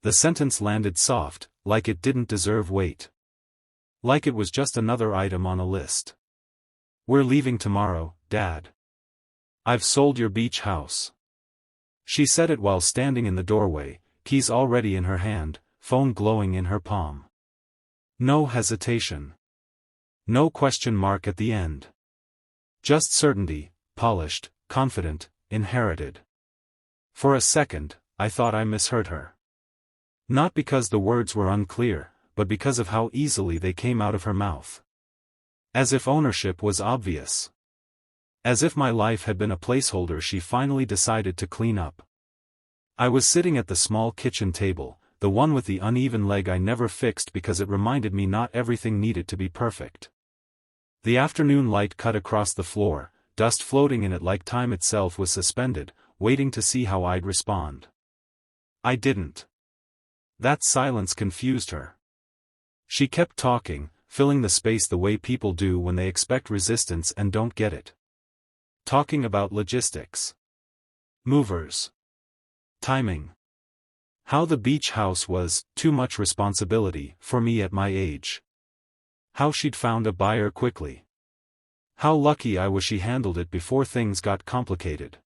The sentence landed soft, like it didn't deserve weight. Like it was just another item on a list. "We're leaving tomorrow, Dad. I've sold your beach house." She said it while standing in the doorway, keys already in her hand, phone glowing in her palm. No hesitation. No question mark at the end. Just certainty, polished, confident, inherited. For a second, I thought I misheard her. Not because the words were unclear, but because of how easily they came out of her mouth. As if ownership was obvious. As if my life had been a placeholder she finally decided to clean up. I was sitting at the small kitchen table, the one with the uneven leg I never fixed because it reminded me not everything needed to be perfect. The afternoon light cut across the floor, dust floating in it like time itself was suspended, waiting to see how I'd respond. I didn't. That silence confused her. She kept talking, filling the space the way people do when they expect resistance and don't get it. Talking about logistics. Movers. Timing. How the beach house was too much responsibility for me at my age. How she'd found a buyer quickly. How lucky I was she handled it before things got complicated.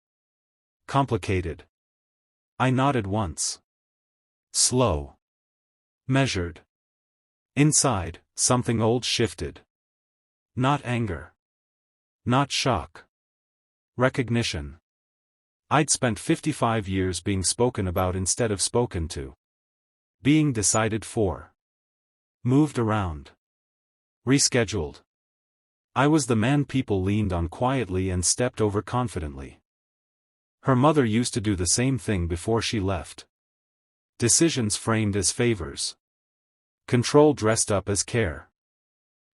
Complicated. I nodded once. Slow. Measured. Inside, something old shifted. Not anger. Not shock. Recognition. I'd spent 55 years being spoken about instead of spoken to. Being decided for. Moved around. Rescheduled. I was the man people leaned on quietly and stepped over confidently. Her mother used to do the same thing before she left. Decisions framed as favors. Control dressed up as care.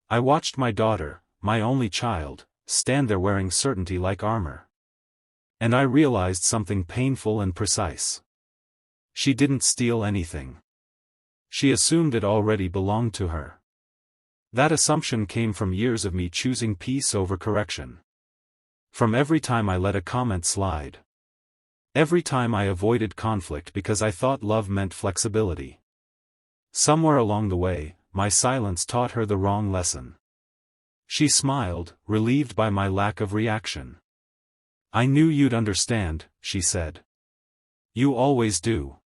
I watched my daughter, my only child, stand there wearing certainty like armor. And I realized something painful and precise. She didn't steal anything. She assumed it already belonged to her. That assumption came from years of me choosing peace over correction. From every time I let a comment slide. Every time I avoided conflict because I thought love meant flexibility. Somewhere along the way, my silence taught her the wrong lesson. She smiled, relieved by my lack of reaction. "I knew you'd understand," she said. "You always do."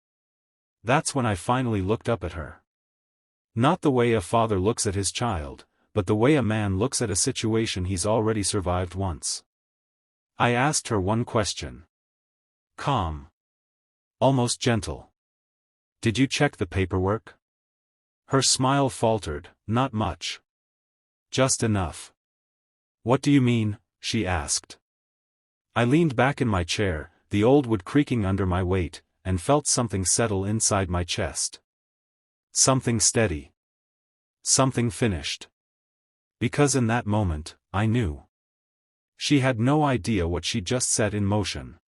That's when I finally looked up at her. Not the way a father looks at his child, but the way a man looks at a situation he's already survived once. I asked her one question. Calm. Almost gentle. "Did you check the paperwork?" Her smile faltered, "Not much. Just enough." "What do you mean?" she asked. I leaned back in my chair, the old wood creaking under my weight, and felt something settle inside my chest. Something steady. Something finished. Because in that moment, I knew. She had no idea what she'd just set in motion.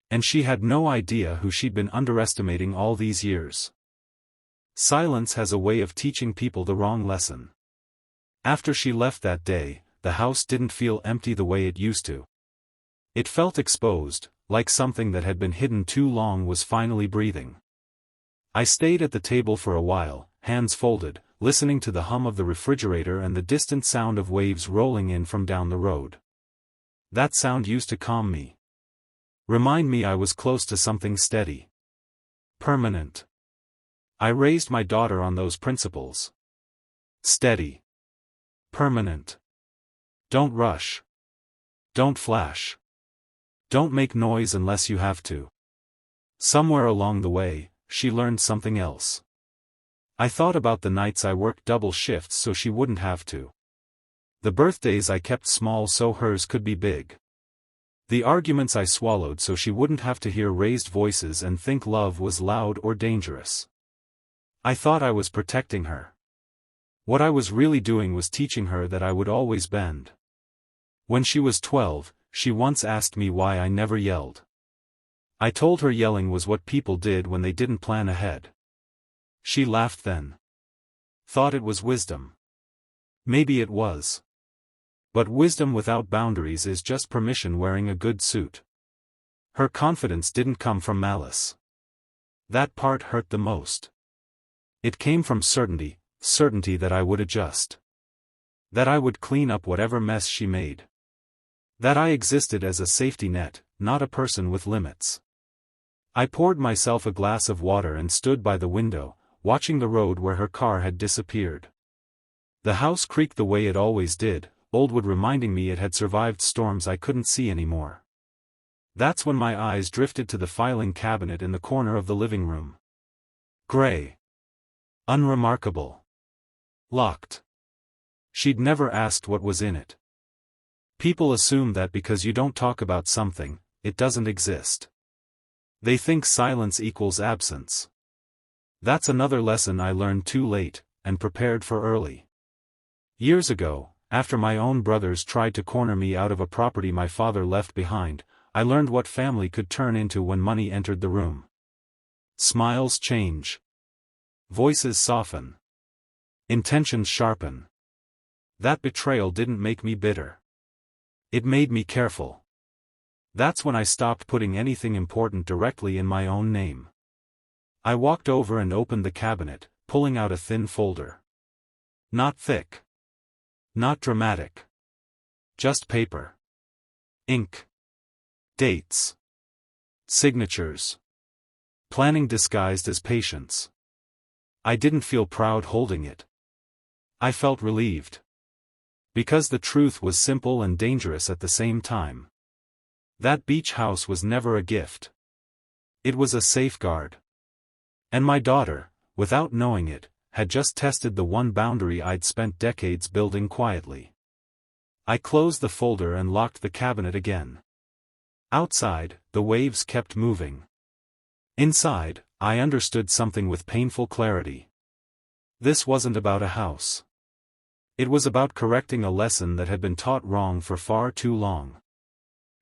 And she had no idea who she'd been underestimating all these years. Silence has a way of teaching people the wrong lesson. After she left that day, the house didn't feel empty the way it used to. It felt exposed, like something that had been hidden too long was finally breathing. I stayed at the table for a while, hands folded, listening to the hum of the refrigerator and the distant sound of waves rolling in from down the road. That sound used to calm me. Remind me I was close to something steady. Permanent. I raised my daughter on those principles. Steady. Permanent. Don't rush. Don't flash. Don't make noise unless you have to. Somewhere along the way, she learned something else. I thought about the nights I worked double shifts so she wouldn't have to. The birthdays I kept small so hers could be big. The arguments I swallowed so she wouldn't have to hear raised voices and think love was loud or dangerous. I thought I was protecting her. What I was really doing was teaching her that I would always bend. When she was 12, she once asked me why I never yelled. I told her yelling was what people did when they didn't plan ahead. She laughed then. Thought it was wisdom. Maybe it was. But wisdom without boundaries is just permission wearing a good suit. Her confidence didn't come from malice. That part hurt the most. It came from certainty that I would adjust. That I would clean up whatever mess she made. That I existed as a safety net, not a person with limits. I poured myself a glass of water and stood by the window, watching the road where her car had disappeared. The house creaked the way it always did, old wood reminding me it had survived storms I couldn't see anymore. That's when my eyes drifted to the filing cabinet in the corner of the living room. Gray. Unremarkable. Locked. She'd never asked what was in it. People assume that because you don't talk about something, it doesn't exist. They think silence equals absence. That's another lesson I learned too late, and prepared for early. Years ago, after my own brothers tried to corner me out of a property my father left behind, I learned what family could turn into when money entered the room. Smiles change. Voices soften. Intentions sharpen. That betrayal didn't make me bitter. It made me careful. That's when I stopped putting anything important directly in my own name. I walked over and opened the cabinet, pulling out a thin folder. Not thick. Not dramatic. Just paper. Ink. Dates. Signatures. Planning disguised as patience. I didn't feel proud holding it. I felt relieved. Because the truth was simple and dangerous at the same time. That beach house was never a gift. It was a safeguard. And my daughter, without knowing it, had just tested the one boundary I'd spent decades building quietly. I closed the folder and locked the cabinet again. Outside, the waves kept moving. Inside, I understood something with painful clarity. This wasn't about a house. It was about correcting a lesson that had been taught wrong for far too long.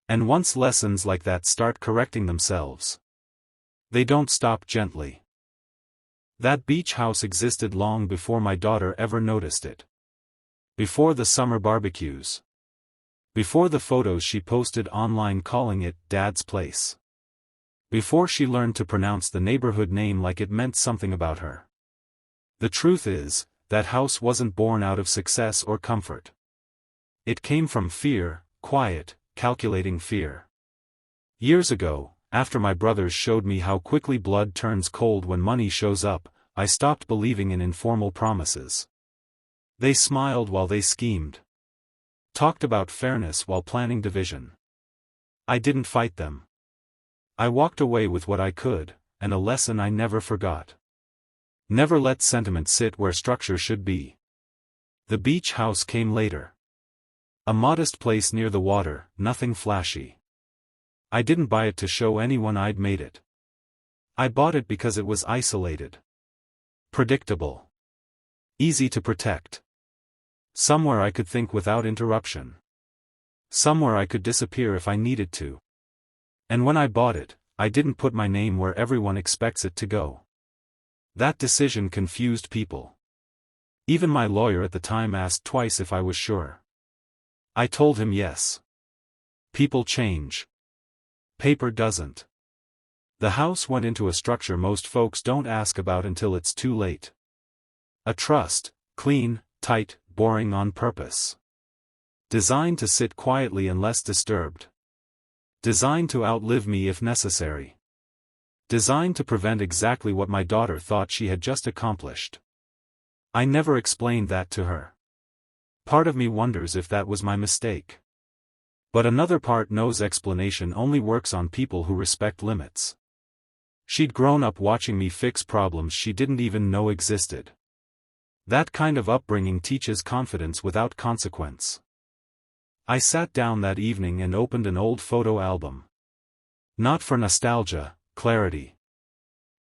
And once lessons like that start correcting themselves, they don't stop gently. That beach house existed long before my daughter ever noticed it. Before the summer barbecues. Before the photos she posted online calling it Dad's place. Before she learned to pronounce the neighborhood name like it meant something about her. The truth is, that house wasn't born out of success or comfort. It came from fear, quiet, calculating fear. Years ago, after my brothers showed me how quickly blood turns cold when money shows up, I stopped believing in informal promises. They smiled while they schemed. Talked about fairness while planning division. I didn't fight them. I walked away with what I could, and a lesson I never forgot. Never let sentiment sit where structure should be. The beach house came later. A modest place near the water, nothing flashy. I didn't buy it to show anyone I'd made it. I bought it because it was isolated. Predictable. Easy to protect. Somewhere I could think without interruption. Somewhere I could disappear if I needed to. And when I bought it, I didn't put my name where everyone expects it to go. That decision confused people. Even my lawyer at the time asked twice if I was sure. I told him yes. People change. Paper doesn't. The house went into a structure most folks don't ask about until it's too late. A trust, clean, tight, boring on purpose. Designed to sit quietly unless disturbed. Designed to outlive me if necessary. Designed to prevent exactly what my daughter thought she had just accomplished. I never explained that to her. Part of me wonders if that was my mistake. But another part knows explanation only works on people who respect limits. She'd grown up watching me fix problems she didn't even know existed. That kind of upbringing teaches confidence without consequence. I sat down that evening and opened an old photo album. Not for nostalgia, clarity.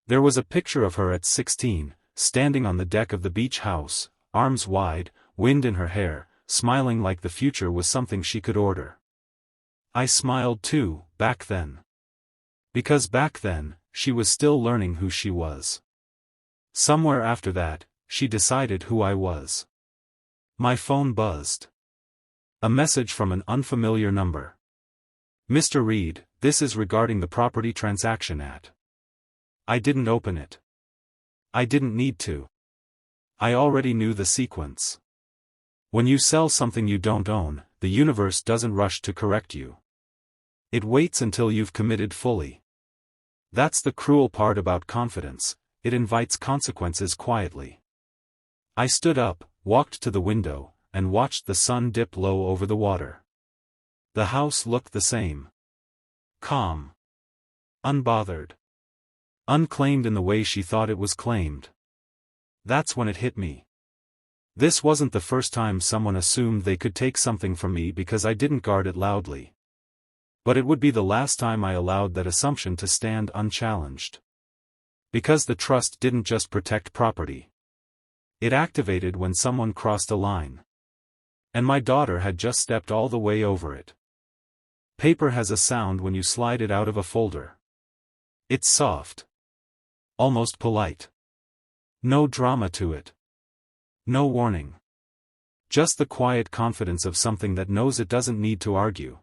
There was a picture of her at 16, standing on the deck of the beach house, arms wide, wind in her hair, smiling like the future was something she could order. I smiled too, back then. Because back then, she was still learning who she was. Somewhere after that, she decided who I was. My phone buzzed. A message from an unfamiliar number. Mr. Reed, this is regarding the property transaction at. I didn't open it. I didn't need to. I already knew the sequence. When you sell something you don't own, the universe doesn't rush to correct you. It waits until you've committed fully. That's the cruel part about confidence, it invites consequences quietly. I stood up, walked to the window, and watched the sun dip low over the water. The house looked the same. Calm. Unbothered. Unclaimed in the way she thought it was claimed. That's when it hit me. This wasn't the first time someone assumed they could take something from me because I didn't guard it loudly. But it would be the last time I allowed that assumption to stand unchallenged. Because the trust didn't just protect property. It activated when someone crossed a line. And my daughter had just stepped all the way over it. Paper has a sound when you slide it out of a folder. It's soft. Almost polite. No drama to it. No warning. Just the quiet confidence of something that knows it doesn't need to argue.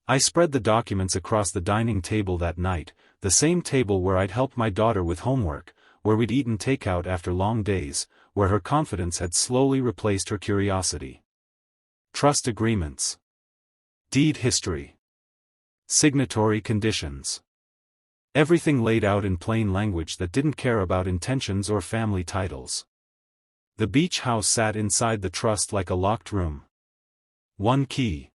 I spread the documents across the dining table that night, the same table where I'd helped my daughter with homework, where we'd eaten takeout after long days, where her confidence had slowly replaced her curiosity. Trust agreements. Deed history. Signatory conditions. Everything laid out in plain language that didn't care about intentions or family titles. The beach house sat inside the trust like a locked room. One key.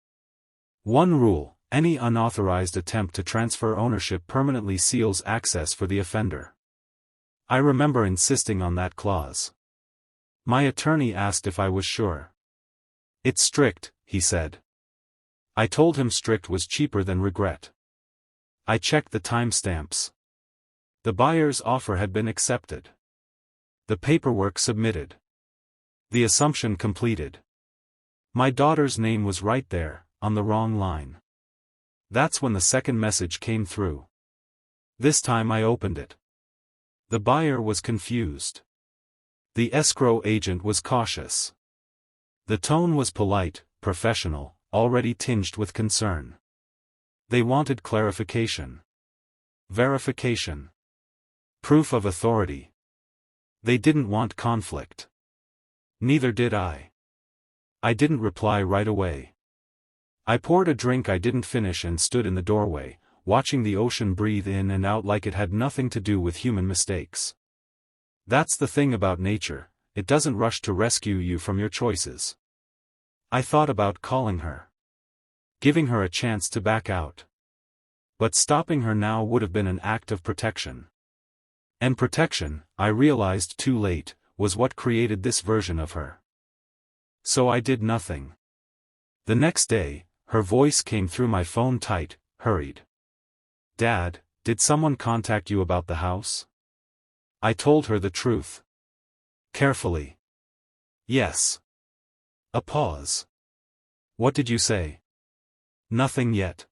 One rule: any unauthorized attempt to transfer ownership permanently seals access for the offender. I remember insisting on that clause. My attorney asked if I was sure. It's strict, he said. I told him strict was cheaper than regret. I checked the timestamps. The buyer's offer had been accepted. The paperwork submitted. The assumption completed. My daughter's name was right there, on the wrong line. That's when the second message came through. This time I opened it. The buyer was confused. The escrow agent was cautious. The tone was polite, professional, already tinged with concern. They wanted clarification. Verification. Proof of authority. They didn't want conflict. Neither did I. I didn't reply right away. I poured a drink I didn't finish and stood in the doorway, watching the ocean breathe in and out like it had nothing to do with human mistakes. That's the thing about nature, it doesn't rush to rescue you from your choices. I thought about calling her. Giving her a chance to back out. But stopping her now would have been an act of protection. And protection, I realized too late, was what created this version of her. So I did nothing. The next day, her voice came through my phone tight, hurried. Dad, did someone contact you about the house? I told her the truth. Carefully. Yes. A pause. What did you say? Nothing yet.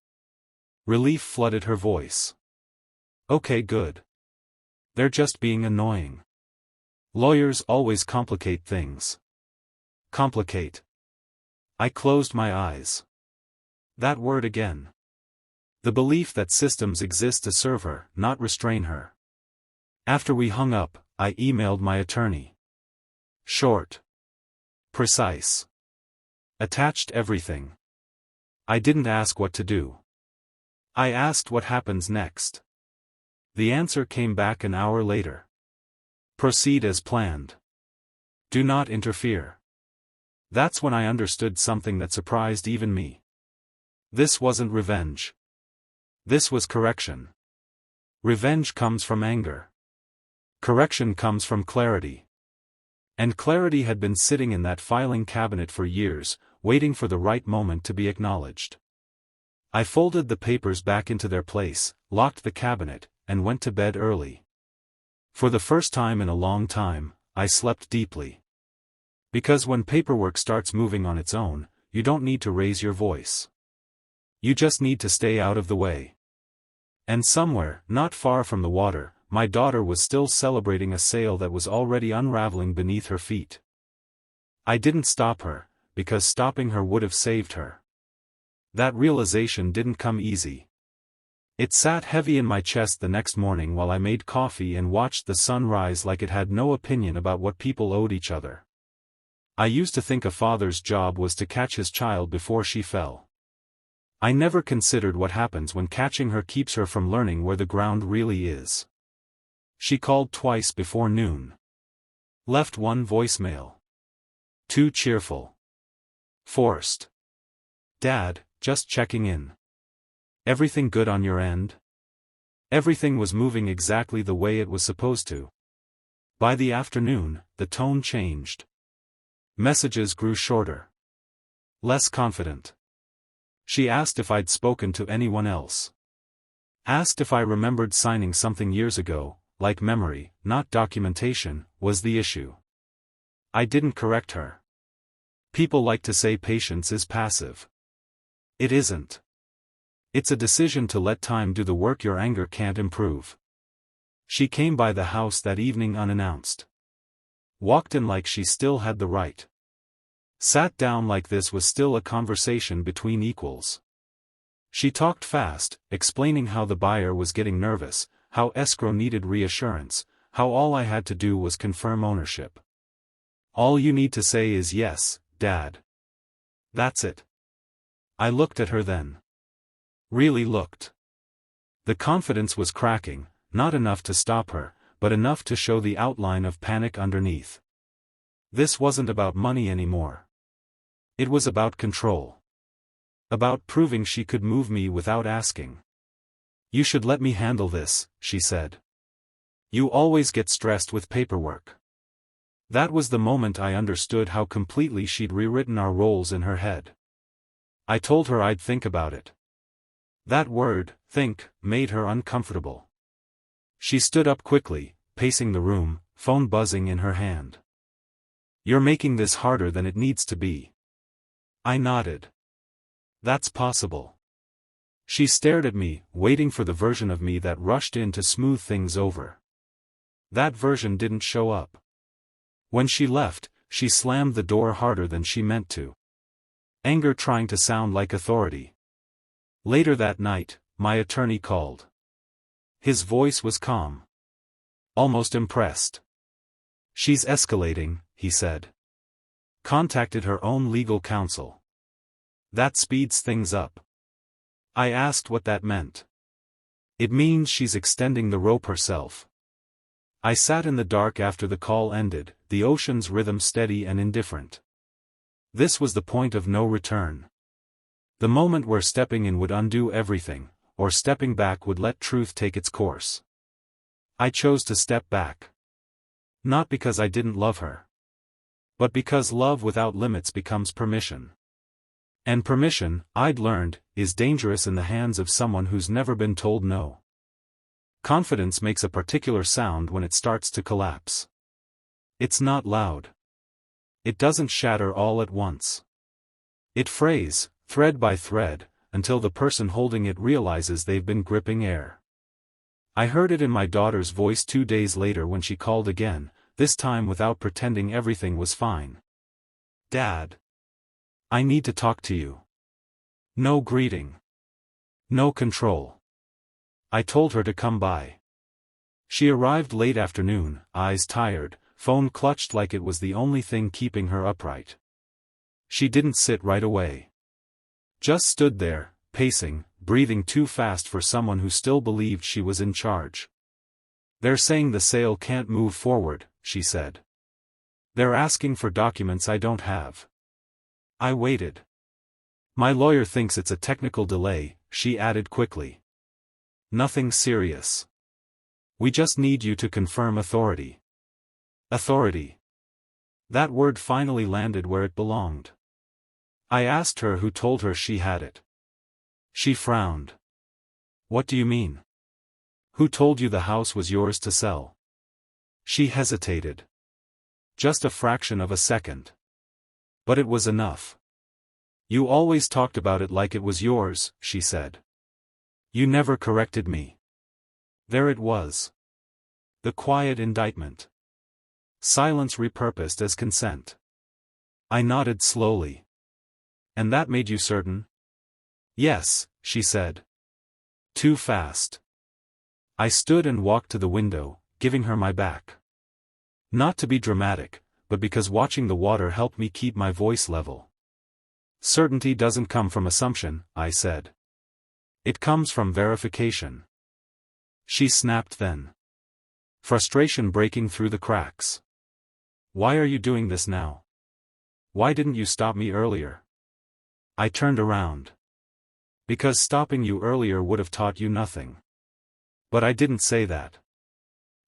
Relief flooded her voice. Okay, good. They're just being annoying. Lawyers always complicate things. Complicate. I closed my eyes. That word again. The belief that systems exist to serve her, not restrain her. After we hung up, I emailed my attorney. Short. Precise. Attached everything. I didn't ask what to do. I asked what happens next. The answer came back an hour later. Proceed as planned. Do not interfere. That's when I understood something that surprised even me. This wasn't revenge. This was correction. Revenge comes from anger. Correction comes from clarity. And clarity had been sitting in that filing cabinet for years, waiting for the right moment to be acknowledged. I folded the papers back into their place, locked the cabinet, and went to bed early. For the first time in a long time, I slept deeply. Because when paperwork starts moving on its own, you don't need to raise your voice. You just need to stay out of the way. And somewhere, not far from the water, my daughter was still celebrating a sale that was already unraveling beneath her feet. I didn't stop her, because stopping her would have saved her. That realization didn't come easy. It sat heavy in my chest the next morning while I made coffee and watched the sun rise like it had no opinion about what people owed each other. I used to think a father's job was to catch his child before she fell. I never considered what happens when catching her keeps her from learning where the ground really is. She called twice before noon. Left one voicemail. Too cheerful. Forced. Dad, just checking in. Everything good on your end? Everything was moving exactly the way it was supposed to. By the afternoon, the tone changed. Messages grew shorter. Less confident. She asked if I'd spoken to anyone else. Asked if I remembered signing something years ago, like memory, not documentation, was the issue. I didn't correct her. People like to say patience is passive. It isn't. It's a decision to let time do the work your anger can't improve. She came by the house that evening unannounced. Walked in like she still had the right. Sat down like this was still a conversation between equals. She talked fast, explaining how the buyer was getting nervous, how escrow needed reassurance, how all I had to do was confirm ownership. All you need to say is yes, Dad. That's it. I looked at her then. Really looked. The confidence was cracking, not enough to stop her, but enough to show the outline of panic underneath. This wasn't about money anymore. It was about control. About proving she could move me without asking. You should let me handle this, she said. You always get stressed with paperwork. That was the moment I understood how completely she'd rewritten our roles in her head. I told her I'd think about it. That word, think, made her uncomfortable. She stood up quickly, pacing the room, phone buzzing in her hand. You're making this harder than it needs to be. I nodded. That's possible. She stared at me, waiting for the version of me that rushed in to smooth things over. That version didn't show up. When she left, she slammed the door harder than she meant to. Anger trying to sound like authority. Later that night, my attorney called. His voice was calm. Almost impressed. She's escalating, he said. Contacted her own legal counsel. That speeds things up. I asked what that meant. It means she's extending the rope herself. I sat in the dark after the call ended, the ocean's rhythm steady and indifferent. This was the point of no return. The moment where stepping in would undo everything, or stepping back would let truth take its course. I chose to step back. Not because I didn't love her. But because love without limits becomes permission. And permission, I'd learned, is dangerous in the hands of someone who's never been told no. Confidence makes a particular sound when it starts to collapse. It's not loud. It doesn't shatter all at once. It frays, thread by thread, until the person holding it realizes they've been gripping air. I heard it in my daughter's voice 2 days later when she called again, this time without pretending everything was fine. Dad. I need to talk to you. No greeting. No control. I told her to come by. She arrived late afternoon, eyes tired, phone clutched like it was the only thing keeping her upright. She didn't sit right away. Just stood there, pacing, breathing too fast for someone who still believed she was in charge. They're saying the sale can't move forward, she said. They're asking for documents I don't have. I waited. My lawyer thinks it's a technical delay, she added quickly. Nothing serious. We just need you to confirm authority. Authority. That word finally landed where it belonged. I asked her who told her she had it. She frowned. What do you mean? Who told you the house was yours to sell? She hesitated. Just a fraction of a second. But it was enough. You always talked about it like it was yours, she said. You never corrected me. There it was. The quiet indictment. Silence repurposed as consent. I nodded slowly. And that made you certain? Yes, she said. Too fast. I stood and walked to the window, giving her my back. Not to be dramatic, but because watching the water helped me keep my voice level. Certainty doesn't come from assumption, I said. It comes from verification. She snapped then. Frustration breaking through the cracks. Why are you doing this now? Why didn't you stop me earlier? I turned around. Because stopping you earlier would have taught you nothing. But I didn't say that.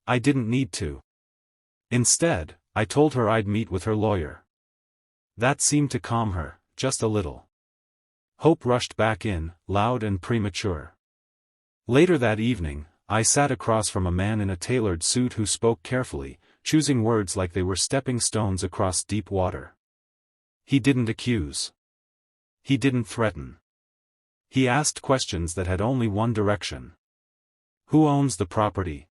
I didn't need to. Instead, I told her I'd meet with her lawyer. That seemed to calm her, just a little. Hope rushed back in, loud and premature. Later that evening, I sat across from a man in a tailored suit who spoke carefully, choosing words like they were stepping stones across deep water. He didn't accuse. He didn't threaten. He asked questions that had only one direction. Who owns the property?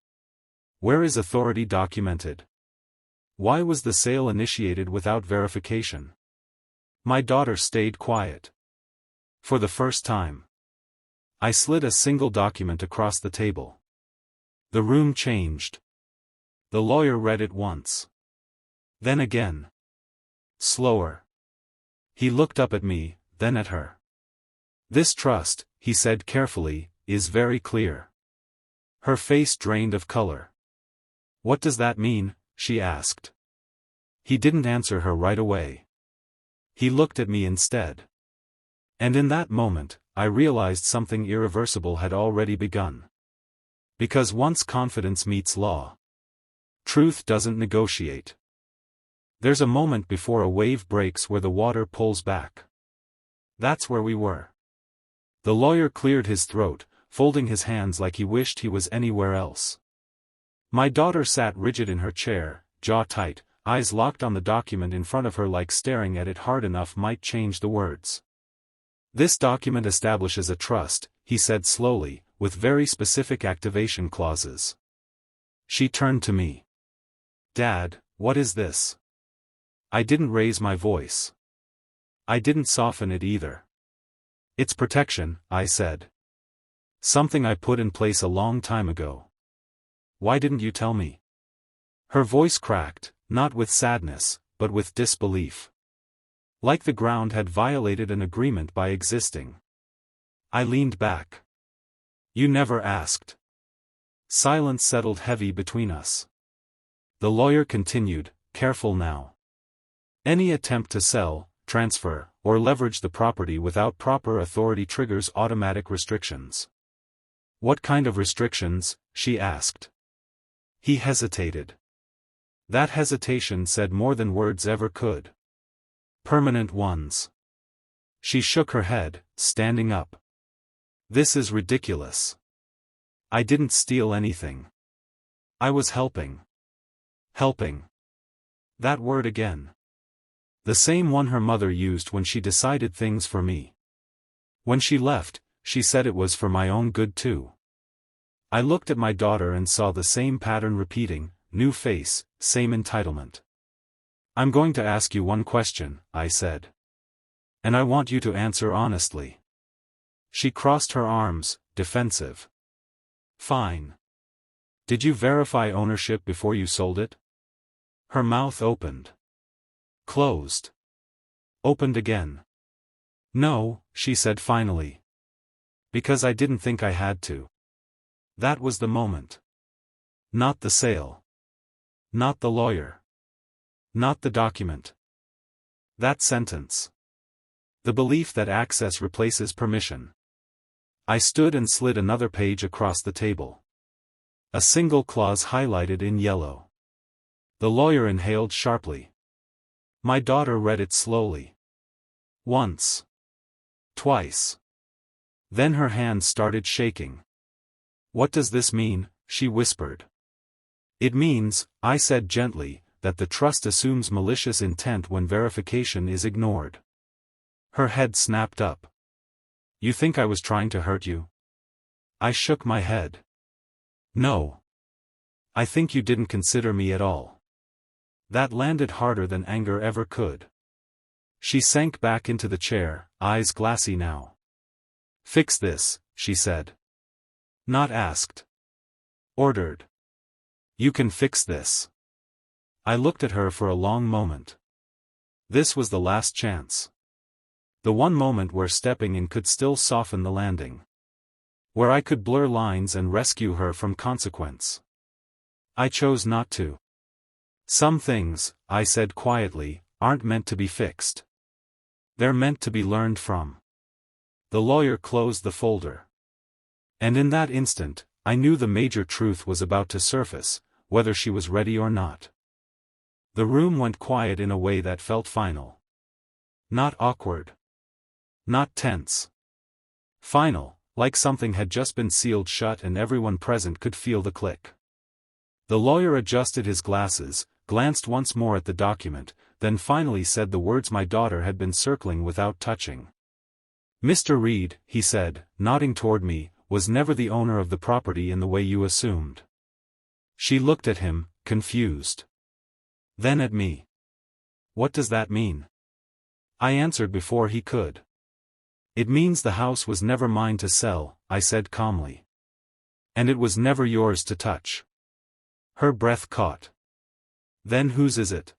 Where is authority documented? Why was the sale initiated without verification? My daughter stayed quiet. For the first time. I slid a single document across the table. The room changed. The lawyer read it once. Then again. Slower. He looked up at me, then at her. This trust, he said carefully, is very clear. Her face drained of color. What does that mean? She asked. He didn't answer her right away. He looked at me instead. And in that moment, I realized something irreversible had already begun. Because once confidence meets law, truth doesn't negotiate. There's a moment before a wave breaks where the water pulls back. That's where we were. The lawyer cleared his throat, folding his hands like he wished he was anywhere else. My daughter sat rigid in her chair, jaw tight, eyes locked on the document in front of her like staring at it hard enough might change the words. This document establishes a trust, he said slowly, with very specific activation clauses. She turned to me. Dad, what is this? I didn't raise my voice. I didn't soften it either. It's protection, I said. Something I put in place a long time ago. Why didn't you tell me? Her voice cracked, not with sadness, but with disbelief. Like the ground had violated an agreement by existing. I leaned back. You never asked. Silence settled heavy between us. The lawyer continued, careful now. Any attempt to sell, transfer, or leverage the property without proper authority triggers automatic restrictions. What kind of restrictions? She asked. He hesitated. That hesitation said more than words ever could. Permanent ones. She shook her head, standing up. This is ridiculous. I didn't steal anything. I was helping. Helping. That word again. The same one her mother used when she decided things for me. When she left, she said it was for my own good too. I looked at my daughter and saw the same pattern repeating, new face, same entitlement. I'm going to ask you one question, I said. And I want you to answer honestly. She crossed her arms, defensive. Fine. Did you verify ownership before you sold it? Her mouth opened. Closed. Opened again. No, she said finally. Because I didn't think I had to. That was the moment. Not the sale. Not the lawyer. Not the document. That sentence. The belief that access replaces permission. I stood and slid another page across the table. A single clause highlighted in yellow. The lawyer inhaled sharply. My daughter read it slowly. Once. Twice. Then her hands started shaking. What does this mean? She whispered. It means, I said gently, that the trust assumes malicious intent when verification is ignored. Her head snapped up. You think I was trying to hurt you? I shook my head. No. I think you didn't consider me at all. That landed harder than anger ever could. She sank back into the chair, eyes glassy now. Fix this, she said. Not asked. Ordered. You can fix this. I looked at her for a long moment. This was the last chance. The one moment where stepping in could still soften the landing. Where I could blur lines and rescue her from consequence. I chose not to. Some things, I said quietly, aren't meant to be fixed. They're meant to be learned from. The lawyer closed the folder. And in that instant, I knew the major truth was about to surface, whether she was ready or not. The room went quiet in a way that felt final. Not awkward. Not tense. Final, like something had just been sealed shut and everyone present could feel the click. The lawyer adjusted his glasses, glanced once more at the document, then finally said the words my daughter had been circling without touching. Mr. Reed, he said, nodding toward me, was never the owner of the property in the way you assumed. She looked at him, confused. Then at me. What does that mean? I answered before he could. It means the house was never mine to sell, I said calmly. And it was never yours to touch. Her breath caught. Then whose is it?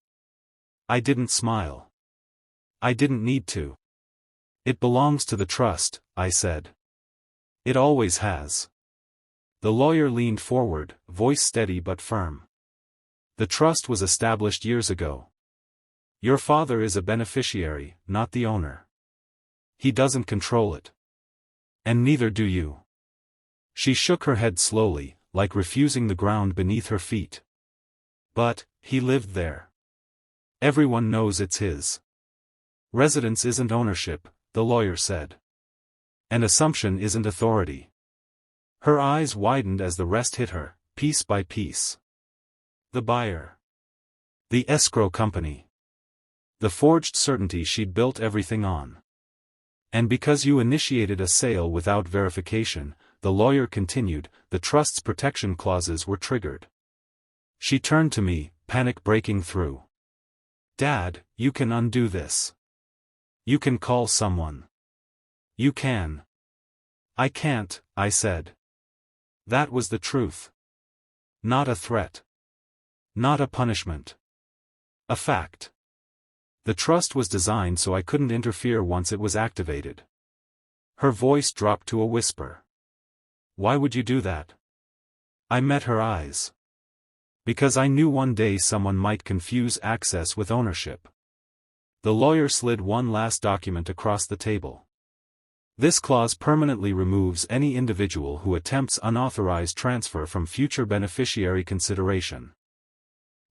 I didn't smile. I didn't need to. It belongs to the trust, I said. It always has. The lawyer leaned forward, voice steady but firm. The trust was established years ago. Your father is a beneficiary, not the owner. He doesn't control it. And neither do you. She shook her head slowly, like refusing the ground beneath her feet. But, he lived there. Everyone knows it's his. Residence isn't ownership, the lawyer said. And assumption isn't authority. Her eyes widened as the rest hit her, piece by piece. The buyer. The escrow company. The forged certainty she'd built everything on. And because you initiated a sale without verification, the lawyer continued, the trust's protection clauses were triggered. She turned to me, panic breaking through. Dad, you can undo this. You can call someone. You can. I can't, I said. That was the truth. Not a threat. Not a punishment. A fact. The trust was designed so I couldn't interfere once it was activated. Her voice dropped to a whisper. Why would you do that? I met her eyes. Because I knew one day someone might confuse access with ownership. The lawyer slid one last document across the table. This clause permanently removes any individual who attempts unauthorized transfer from future beneficiary consideration.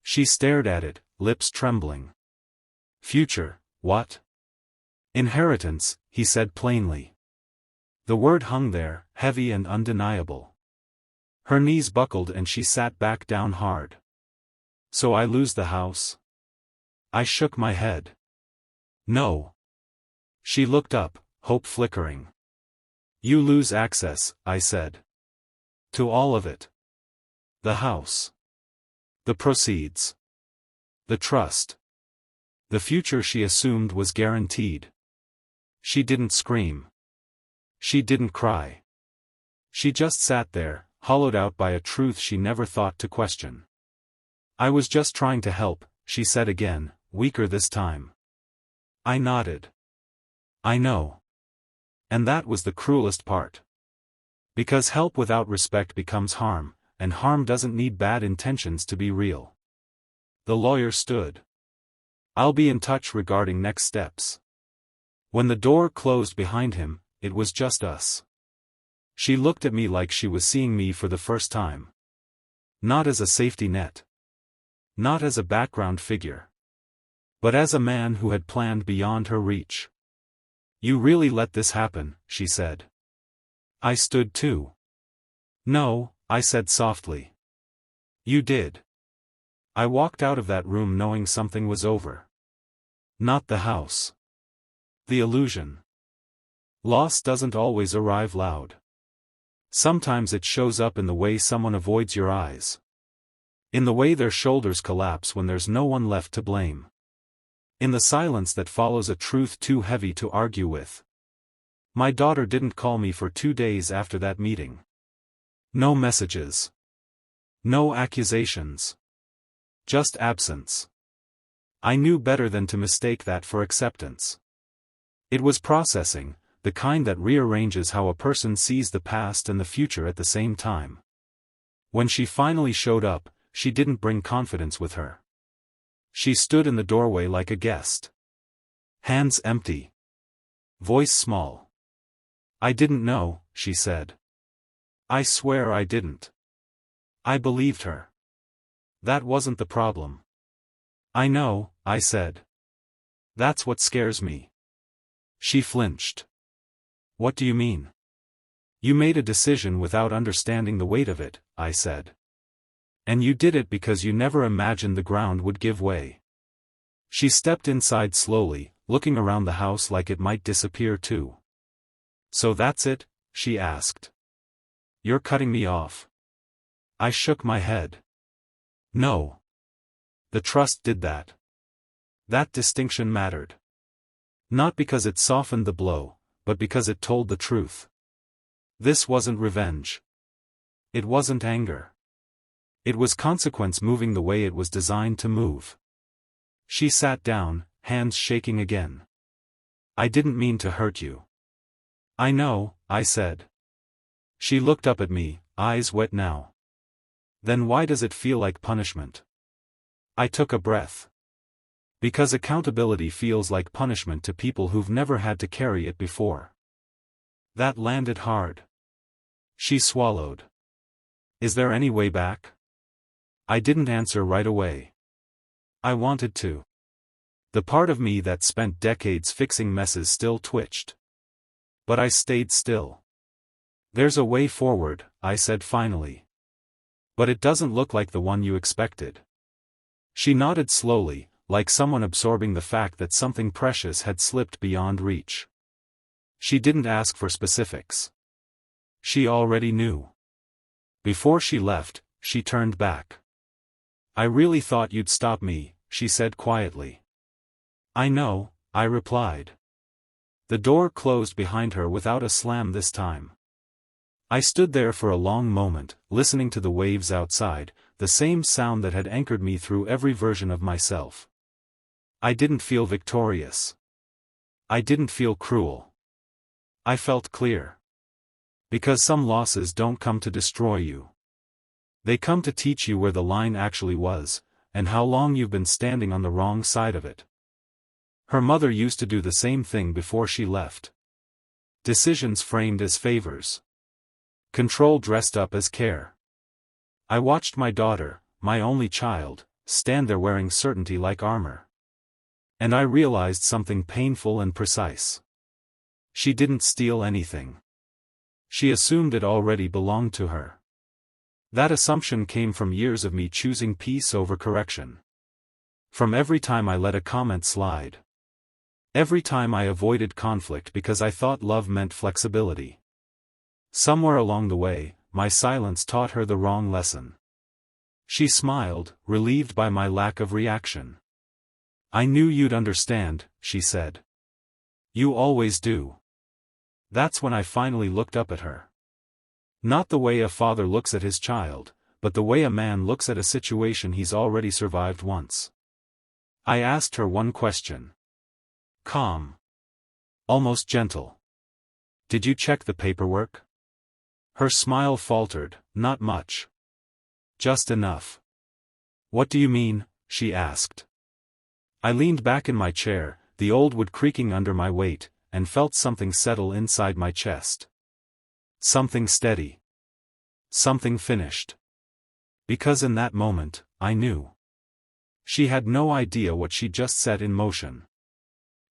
She stared at it, lips trembling. Future, what? Inheritance, he said plainly. The word hung there, heavy and undeniable. Her knees buckled and she sat back down hard. So I lose the house? I shook my head. No. She looked up, hope flickering. You lose access, I said. To all of it. The house. The proceeds. The trust. The future she assumed was guaranteed. She didn't scream. She didn't cry. She just sat there, hollowed out by a truth she never thought to question. I was just trying to help, she said again, weaker this time. I nodded. I know. And that was the cruelest part. Because help without respect becomes harm, and harm doesn't need bad intentions to be real. The lawyer stood. I'll be in touch regarding next steps. When the door closed behind him, it was just us. She looked at me like she was seeing me for the first time. Not as a safety net. Not as a background figure. But as a man who had planned beyond her reach. You really let this happen, she said. I stood too. No, I said softly. You did. I walked out of that room knowing something was over. Not the house. The illusion. Loss doesn't always arrive loud. Sometimes it shows up in the way someone avoids your eyes. In the way their shoulders collapse when there's no one left to blame. In the silence that follows a truth too heavy to argue with. My daughter didn't call me for 2 days after that meeting. No messages. No accusations. Just absence. I knew better than to mistake that for acceptance. It was processing, the kind that rearranges how a person sees the past and the future at the same time. When she finally showed up, she didn't bring confidence with her. She stood in the doorway like a guest. Hands empty. Voice small. "I didn't know," she said. I swear I didn't. I believed her. That wasn't the problem. "I know," I said. "That's what scares me." She flinched. "What do you mean?" "You made a decision without understanding the weight of it," I said. "And you did it because you never imagined the ground would give way." She stepped inside slowly, looking around the house like it might disappear too. "So that's it?" she asked. "You're cutting me off." I shook my head. "No. The trust did that. That distinction mattered. Not because it softened the blow, but because it told the truth. This wasn't revenge. It wasn't anger. It was consequence moving the way it was designed to move." She sat down, hands shaking again. "I didn't mean to hurt you." "I know," I said. She looked up at me, eyes wet now. "Then why does it feel like punishment?" I took a breath. "Because accountability feels like punishment to people who've never had to carry it before." That landed hard. She swallowed. "Is there any way back?" I didn't answer right away. I wanted to. The part of me that spent decades fixing messes still twitched. But I stayed still. "There's a way forward," I said finally. "But it doesn't look like the one you expected." She nodded slowly, like someone absorbing the fact that something precious had slipped beyond reach. She didn't ask for specifics. She already knew. Before she left, she turned back. "I really thought you'd stop me," she said quietly. "I know," I replied. The door closed behind her without a slam this time. I stood there for a long moment, listening to the waves outside, the same sound that had anchored me through every version of myself. I didn't feel victorious. I didn't feel cruel. I felt clear. Because some losses don't come to destroy you. They come to teach you where the line actually was, and how long you've been standing on the wrong side of it. Her mother used to do the same thing before she left. Decisions framed as favors. Control dressed up as care. I watched my daughter, my only child, stand there wearing certainty like armor. And I realized something painful and precise. She didn't steal anything. She assumed it already belonged to her. That assumption came from years of me choosing peace over correction. From every time I let a comment slide. Every time I avoided conflict because I thought love meant flexibility. Somewhere along the way, my silence taught her the wrong lesson. She smiled, relieved by my lack of reaction. "I knew you'd understand," she said. "You always do." That's when I finally looked up at her. Not the way a father looks at his child, but the way a man looks at a situation he's already survived once. I asked her one question. Calm. Almost gentle. "Did you check the paperwork?" Her smile faltered, "Not much. Just enough." "What do you mean?" she asked. I leaned back in my chair, the old wood creaking under my weight, and felt something settle inside my chest. Something steady. Something finished. Because in that moment, I knew. She had no idea what she'd just set in motion.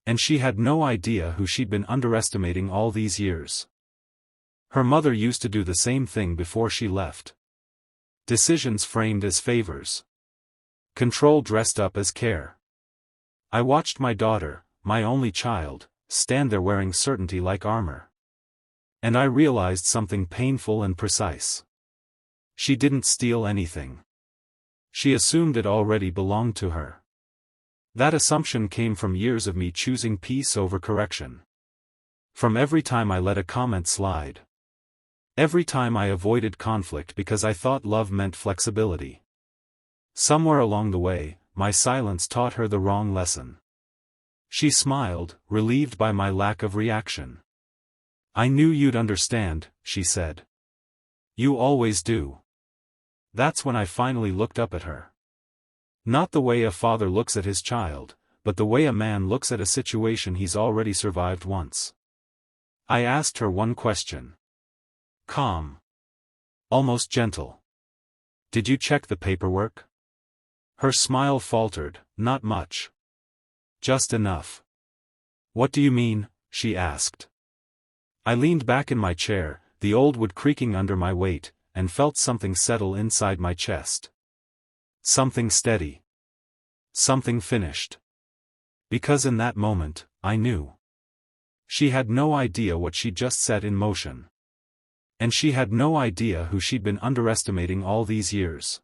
And she had no idea who she'd been underestimating all these years. Her mother used to do the same thing before she left. Decisions framed as favors. Control dressed up as care. I watched my daughter, my only child, stand there wearing certainty like armor. And I realized something painful and precise. She didn't steal anything. She assumed it already belonged to her. That assumption came from years of me choosing peace over correction. From every time I let a comment slide. Every time I avoided conflict because I thought love meant flexibility. Somewhere along the way, my silence taught her the wrong lesson. She smiled, relieved by my lack of reaction. "I knew you'd understand," she said. "You always do." That's when I finally looked up at her. Not the way a father looks at his child, but the way a man looks at a situation he's already survived once. I asked her one question. Calm. Almost gentle. "Did you check the paperwork?" Her smile faltered, "Not much. Just enough." "What do you mean?" she asked. I leaned back in my chair, the old wood creaking under my weight, and felt something settle inside my chest. Something steady. Something finished. Because in that moment, I knew. She had no idea what she'd just set in motion. And she had no idea who she'd been underestimating all these years.